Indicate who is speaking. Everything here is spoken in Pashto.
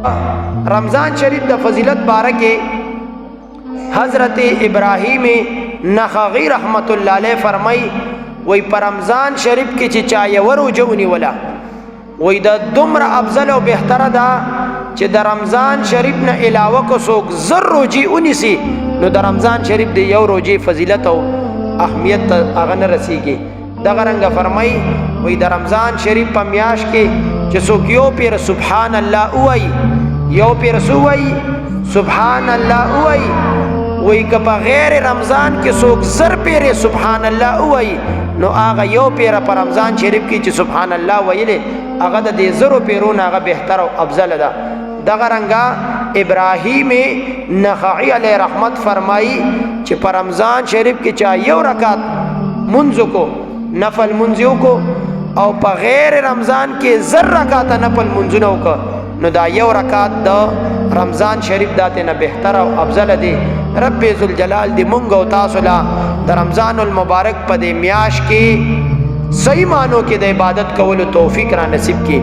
Speaker 1: رمضان شریف د فضیلت باره کې حضرت ابراہیم نخعی رحمت الله علیه فرمای وای پر رمضان شریف کې چې چا یو روزه ونیوله وای د دومره افضل او بهتره ده چې د رمضان شریف نه علاوه کو څوک زر روزي ونیسي نو د رمضان شریف د یو روزي فضیلت او اهمیت هغه نه رسیږي. دغه رنګه فرمای وای د رمضان شریف په میاش کې چې څوک یو پیر سبحان الله وای یو پیر سو وای سبحان الله وای وای که په غیر رمضان کې څوک زر پیر سبحان الله وای نو هغه یو پیر په رمضان شریف کې چې سبحان الله ویلې هغه د دې زرو پیرونو هغه بهتر او افضل ده. دغه رنګه ابراهیم نخعی علیه رحمت فرمایي چې په رمضان شریف کې چا یو رکعت منځ کو نفل منځ کو او په غیر رمضان کې زر رکعت نفل منځونه وکړه نو دا یو رکعت د رمضان شریف داته نه بهتر او افضل دی. رب ذوالجلال دی مونږ او تاسو لا د رمضان المبارک په دې میاش کې صحیح معنو کې د عبادت کولو توفیق را نصیب کړي.